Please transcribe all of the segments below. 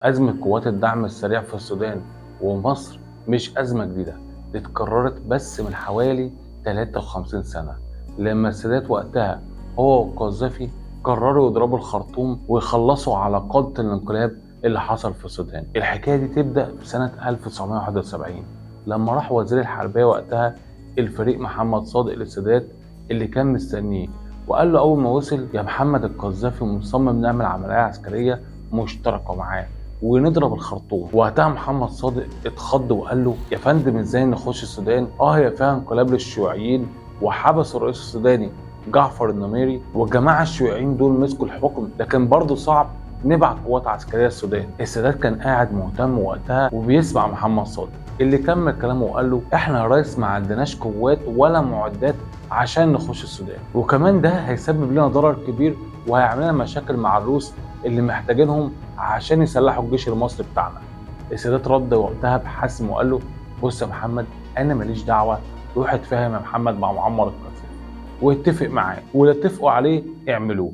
أزمة قوات الدعم السريع في السودان ومصر مش أزمة جديدة، دي اتكررت بس من حوالي 53 سنة لما السادات وقتها هو والقذافي قرروا يضربوا الخرطوم ويخلصوا على قادة الانقلاب اللي حصل في السودان. الحكاية دي تبدأ في سنة 1971 لما راح وزير الحربية وقتها الفريق محمد صادق للسادات اللي كان مستنيه، وقال له أول ما وصل: يا محمد، القذافي مصمم نعمل عملية عسكرية مشتركة معاه ونضرب الخرطوم. وقتها محمد صادق اتخض وقال له: يا فندم، ازاي نخش السودان؟ هي فيها انقلاب للشيوعيين وحبسوا الرئيس السوداني جعفر النميري، والجماعه الشيوعيين دول مسكوا الحكم، لكن برضه صعب نبعت قوات عسكريه السودان. السادات كان قاعد مهتم وقتها وبيسمع محمد صادق اللي كمل كلامه وقال له: احنا يا ريس ما عندناش قوات ولا معدات عشان نخش السودان، وكمان ده هيسبب لنا ضرر كبير وهيعمل لنا مشاكل مع الروس اللي محتاجينهم عشان يسلحوا الجيش المصري بتاعنا. السادات رد وقتها بحسم وقال له: بص يا محمد، انا ماليش دعوه، روح اتفاهم يا محمد مع معمر القذافي واتفق معاه، واللي اتفقوا عليه اعملوه.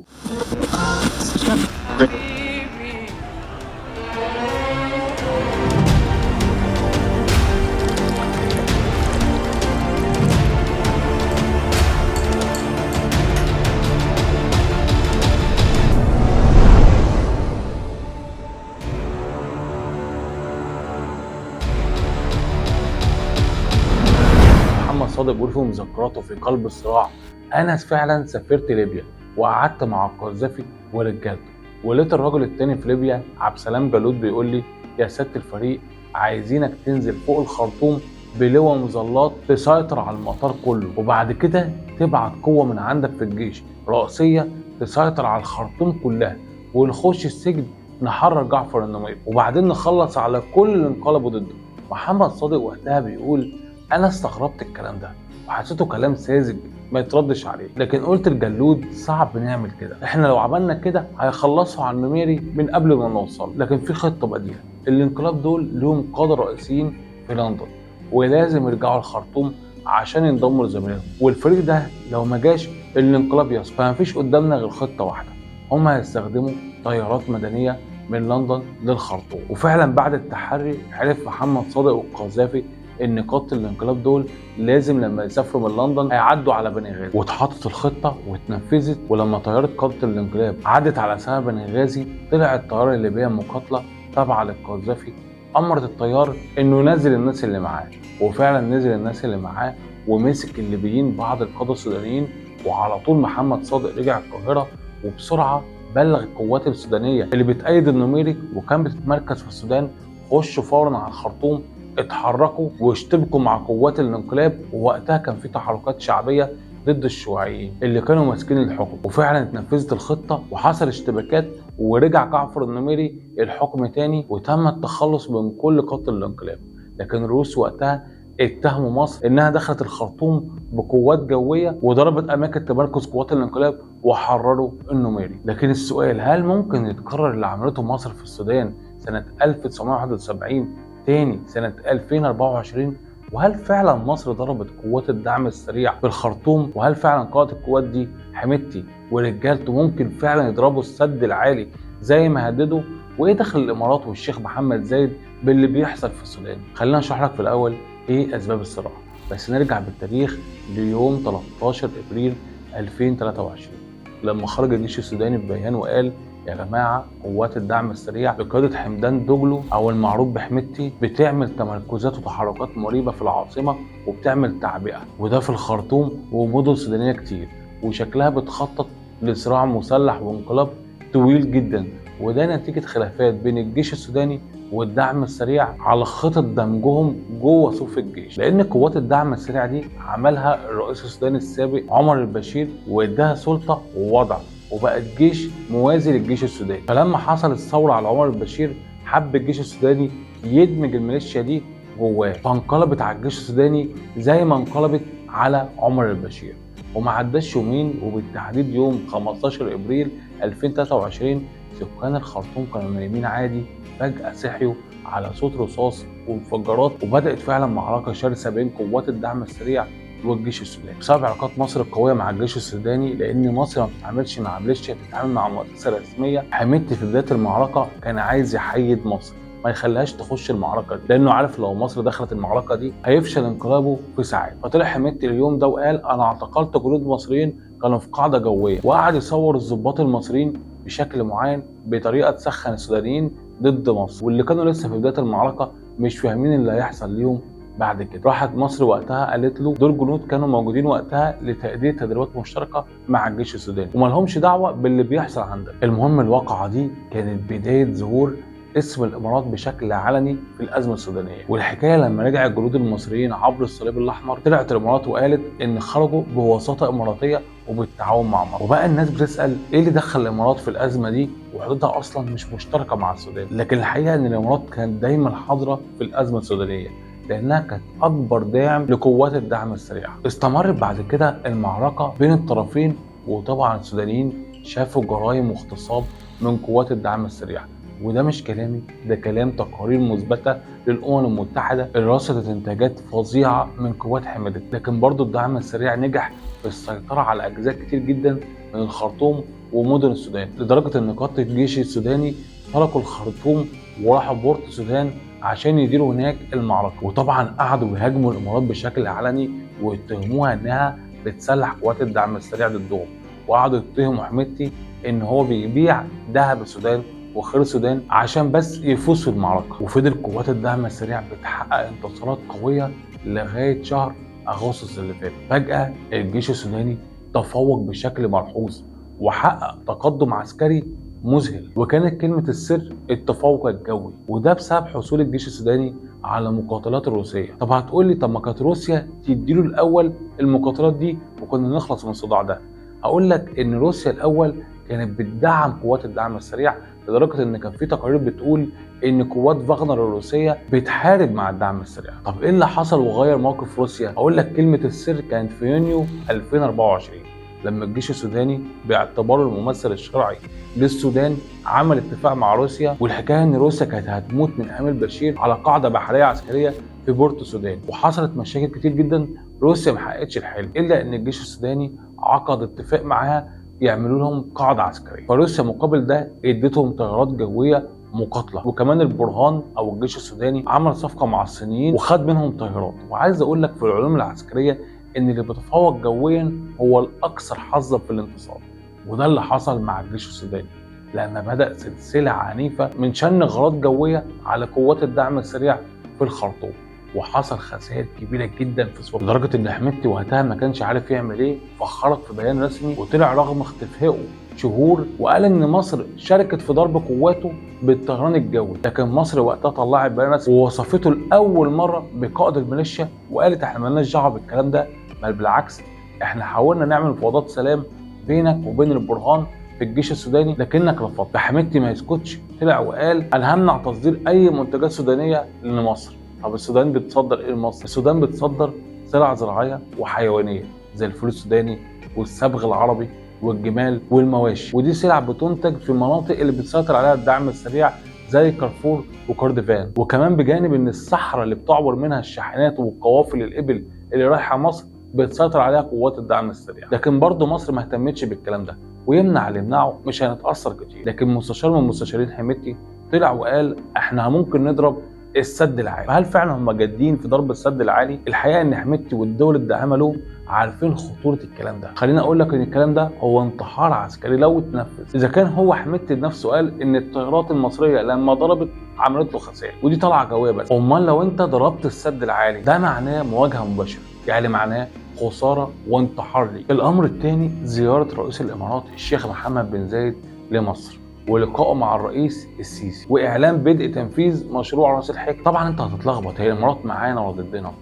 محمد صادق بيقول في مذكراته في قلب الصراع: انا فعلا سافرت ليبيا وقعدت مع القذافي ورجالته، ولقيت الراجل التاني في ليبيا عبد السلام جالوت بيقول لي: يا سيادة الفريق، عايزينك تنزل فوق الخرطوم بلواء مظلات تسيطر على المطار كله، وبعد كده تبعت قوة من عندك في الجيش رئيسية تسيطر على الخرطوم كلها، ونخش السجن نحرر جعفر النميري، وبعدين نخلص على كل اللي انقلبوا ضده. محمد صادق وقتها بيقول: انا استغربت الكلام ده وحسيته كلام ساذج ما يتردش عليه، لكن قلت لجلود صعب نعمل كده، احنا لو عملنا كده هيخلصوا على النميري من قبل ما نوصل، لكن في خطه بديله. الانقلاب دول لهم قاده رئيسيين في لندن ولازم يرجعوا الخرطوم عشان ينضموا لزميلهم، والفريق ده لو ما جاش الانقلاب يصل، فمفيش قدامنا غير خطه واحده: هم هيستخدموا طيارات مدنيه من لندن للخرطوم. وفعلا بعد التحري عرف محمد صادق والقذافي ان قادة الانقلاب دول لازم لما يسافروا من لندن هيعدوا على بنغازي، واتحطت الخطه واتنفذت. ولما طياره قاده الانقلاب عدت على سما بنغازي طلعت الطياره الليبيه المقاتله تابعه للقذافي، امرت الطيار انه ينزل الناس اللي معاه، وفعلا نزل الناس اللي معاه ومسك الليبيين بعض القاده السودانيين، وعلى طول محمد صادق رجع القاهره وبسرعه بلغ القوات السودانيه اللي بتأيد النميري وكان بتتمركز في السودان: خشوا فورا على الخرطوم، اتحركوا واشتبكوا مع قوات الانقلاب. ووقتها كان في تحركات شعبيه ضد الشيوعيين اللي كانوا ماسكين الحكم، وفعلا اتنفذت الخطه وحصل اشتباكات ورجع جعفر النميري الحكم تاني وتم التخلص من كل قتل الانقلاب. لكن الروس وقتها اتهموا مصر انها دخلت الخرطوم بقوات جويه وضربت اماكن تمركز قوات الانقلاب وحرروا النميري. لكن السؤال: هل ممكن يتكرر اللي عملته مصر في السودان سنه 1971 تاني سنة 2024؟ وهل فعلا مصر ضربت قوات الدعم السريع في الخرطوم؟ وهل فعلا قائد القوات دي حميدتي ورجالته ممكن فعلا يضربوا السد العالي زي ما هددوا؟ وايه دخل الامارات والشيخ محمد زايد باللي بيحصل في السودان؟ خلينا اشرح لك في الاول ايه اسباب الصراع، بس نرجع بالتاريخ ليوم 13 ابريل 2023 لما خرج الجيش السوداني ببيان وقال: يا جماعة، قوات الدعم السريع بقيادة حمدان دوجلو أو المعروف بحميدتي بتعمل تمركزات وتحركات مريبة في العاصمة وبتعمل تعبئة، وده في الخرطوم ومدن سودانية كتير، وشكلها بتخطط لصراع مسلح وانقلاب طويل جدا، وده نتيجة خلافات بين الجيش السوداني والدعم السريع على خطط دمجهم جوه صفوف الجيش. لأن قوات الدعم السريع دي عملها الرئيس السوداني السابق عمر البشير واداها سلطة ووضع، وبقت جيش موازي للجيش السوداني. فلما حصلت الثورة على عمر البشير حب الجيش السوداني يدمج الميليشيا دي جواه، فانقلبت على الجيش السوداني زي ما انقلبت على عمر البشير. وما عداش يومين وبالتحديد يوم 15 ابريل 2023 سكان الخرطوم كانوا نايمين عادي، فجأة صحيوا على صوت رصاص وانفجارات، وبدأت فعلا معركة شرسة بين قوات الدعم السريع والجيش السوداني بسبب علاقات مصر القويه مع الجيش السوداني، لان مصر ما بتتعاملش مع ميليشيا، بتتعامل مع مؤسسه رسميه. حميدتي في بدايه المعركه كان عايز يحيد مصر، ما يخليهاش تخش المعركه دي، لانه عارف لو مصر دخلت المعركه دي هيفشل انقلابه في ساعات. فطلع حميدتي اليوم ده وقال انا اعتقلت جنود مصريين كانوا في قاعده جويه، وقعد يصور الضباط المصريين بشكل معين بطريقه تسخن السودانيين ضد مصر، واللي كانوا لسه في بدايه المعركه مش فاهمين اللي هيحصل ليهم. بعد كده راحت مصر وقتها قالت له دول جنود كانوا موجودين وقتها لتأدية تدريبات مشتركة مع الجيش السوداني وما لهمش دعوة باللي بيحصل عندنا. المهم الواقعة دي كانت بداية ظهور اسم الامارات بشكل علني في الازمه السودانيه. والحكايه لما رجع الجنود المصريين عبر الصليب الاحمر، طلعت الامارات وقالت ان خرجوا بوساطه اماراتيه وبالتعاون مع مصر. وبقى الناس بتسال ايه اللي دخل الامارات في الازمه دي وحدودها اصلا مش مشتركه مع السودان. لكن الحقيقه ان الامارات كانت دايما حاضره في الازمه السودانيه، لانها كانت اكبر داعم لقوات الدعم السريع. استمرت بعد كده المعركه بين الطرفين، وطبعا السودانيين شافوا جرائم واغتصاب من قوات الدعم السريع. وده مش كلامي، ده كلام تقارير مثبته للامم المتحده اللي رصدت انتاجات فظيعه من قوات حمايتها. لكن برضو الدعم السريع نجح في السيطره على اجزاء كتير جدا من الخرطوم ومدن السودان، لدرجه ان قاده الجيش السوداني تركوا الخرطوم وراحوا بورت السودان عشان يديروا هناك المعركه. وطبعا قعدوا يهاجموا الامارات بشكل علني ويتهموها انها بتسلح قوات الدعم السريع ضدهم، وقعدوا يتهموا حميدتي ان هو بيبيع ذهب السودان وخير السودان عشان بس يفوز في المعركه. وفضل قوات الدعم السريع بتحقق انتصارات قويه لغايه شهر اغسطس اللي فات. فجاه الجيش السوداني تفوق بشكل ملحوظ وحقق تقدم عسكري مذهل، وكانت كلمه السر التفوق الجوي، وده بسبب حصول الجيش السوداني على مقاتلات الروسيه. طب هتقول لي طب ما كانت روسيا تديله الاول المقاتلات دي وكنا نخلص من الصداع ده؟ هقول لك ان روسيا الاول كانت بتدعم قوات الدعم السريع، لدرجه ان كان في تقارير بتقول ان قوات فاغنر الروسيه بتحارب مع الدعم السريع. طب ايه اللي حصل وغير موقف روسيا؟ هقول لك كلمه السر كانت في يونيو 2024 لما الجيش السوداني باعتباره الممثل الشرعي للسودان عمل اتفاق مع روسيا. والحكايه ان روسيا كانت هتموت من امل بشير على قاعده بحريه عسكريه في بورت السودان، وحصلت مشاكل كتير جدا. روسيا ما حققتش الحلم الا ان الجيش السوداني عقد اتفاق معاها يعملوا لهم قاعده عسكريه، فروسيا مقابل ده اديتهم طيارات جويه مقاتله. وكمان البرهان او الجيش السوداني عمل صفقه مع الصينيين وخد منهم طيارات. وعايز اقول لك في العلوم العسكريه ان اللي بيتفوق جويا هو الاكثر حظا في الانتصار، وده اللي حصل مع الجيش السوداني لما بدأ سلسله عنيفه من شن غارات جويه على قوات الدعم السريع في الخرطوم، وحصل خسائر كبيره جدا في سوريا، لدرجه ان حميدتي وقتها ما كانش عارف يعمل ايه، فخرج في بيان رسمي وطلع رغم اختفائه شهور وقال ان مصر شاركت في ضرب قواته بالطيران الجوي. لكن مصر وقتها طلعت بيان رسمي ووصفته لاول مره بقائد الميليشيا وقالت احنا مالناش دعوه بالكلام ده، بل بالعكس احنا حاولنا نعمل مفاوضات سلام بينك وبين البرهان في الجيش السوداني لكنك رفضت. فحميدتي ما يسكتش، طلع وقال انا همنع تصدير اي منتجات سودانيه لمصر. طب السودان بتصدر ايه لمصر؟ السودان بتصدر سلع زراعيه وحيوانيه زي الفول السوداني والصبغ العربي والجمال والمواشي، ودي سلع بتنتج في المناطق اللي بتسيطر عليها الدعم السريع زي كارفور وكردفان. وكمان بجانب ان الصحراء اللي بتعبر منها الشاحنات والقوافل الابل اللي رايحه مصر بتسيطر عليها قوات الدعم السريع. لكن برضه مصر ما اهتمتش بالكلام ده، ويمنع اللي يمنعه مش هنتاثر كتير. لكن مستشار من مستشارين حميدتي طلع وقال احنا ممكن نضرب السد العالي. فهل فعلا هم جادين في ضرب السد العالي؟ الحقيقه ان حميدتي والدول الداعمه له عارفين خطوره الكلام ده. خليني اقول لك ان الكلام ده هو انتحار عسكري لو اتنفذ. اذا كان هو حميدتي بنفسه قال ان الطيارات المصريه لما ضربت عملت له خسائر ودي طلعه جويه بس، امال لو انت ضربت السد العالي ده معناه مواجهه مباشره، يعني معناه خساره وانتحار ليه. الامر الثاني زياره رئيس الامارات الشيخ محمد بن زايد لمصر ولقائه مع الرئيس السيسي واعلان بدء تنفيذ مشروع راس الحكمه. طبعا انت هتتلخبط، هي الامارات معانا ولا ضدنا؟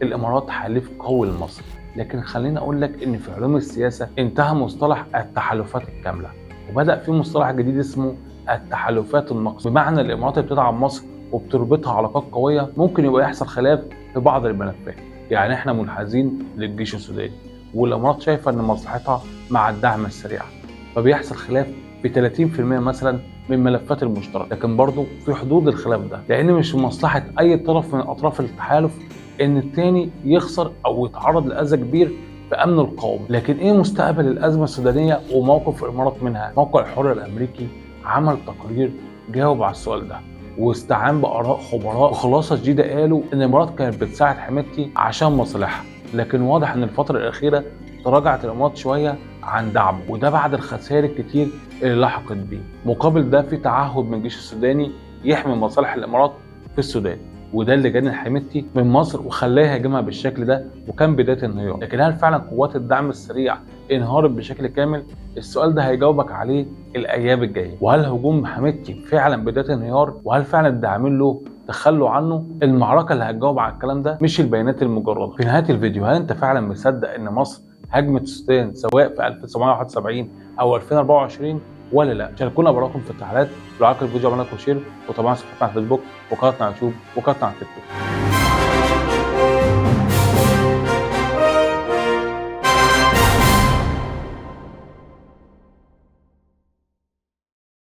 الامارات حليف قوي لمصر، لكن خليني اقول لك ان في علوم السياسه انتهى مصطلح التحالفات الكامله وبدا في مصطلح جديد اسمه التحالفات الناقصه، بمعنى الامارات بتدعم مصر وبتربطها علاقات قويه، ممكن يبقى يحصل خلاف في بعض الملفات. يعني احنا منحازين للجيش السوداني والامارات شايفه ان مصلحتها مع الدعم السريع، فبيحصل خلاف في 30% مثلا من ملفات المشترك. لكن برضه في حدود الخلاف ده، لان مش في مصلحه اي طرف من اطراف التحالف ان التاني يخسر او يتعرض لاذى كبير في امنه القومي. لكن ايه مستقبل الازمه السودانيه وموقف الامارات منها؟ موقع الحر الامريكي عمل تقرير جاوب على السؤال ده واستعان باراء خبراء، وخلاصه جديده قالوا ان الامارات كانت بتساعد حميدتي عشان مصالحها، لكن واضح ان الفتره الاخيره تراجعت الامارات شويه عن دعمه، وده بعد الخسائر الكتير اللي لحقت بيه. مقابل ده في تعهد من الجيش السوداني يحمي مصالح الامارات في السودان، وده اللي جنن حميدتي من مصر وخلاه يهاجمها بالشكل ده، وكان بدايه انهيار. لكن هل فعلا قوات الدعم السريع انهارت بشكل كامل؟ السؤال ده هيجاوبك عليه الايام الجايه. وهل هجوم حميدتي فعلا بدايه انهيار؟ وهل فعلا الداعمين له تخلوا عنه؟ المعركه اللي هتجاوب على الكلام ده مش البيانات المجرده. في نهايه الفيديو، هل انت فعلا مصدق ان مصر هاجمت السودان سواء في 1971 او 2024 ولا لا؟ شاركونا براءكم في التعليقات. لو عجبك الفيديو اعمل لايك وشير، وطبعا صفحتنا على الفيسبوك وقناتنا على اليوتيوب وقناتنا على التيك توك.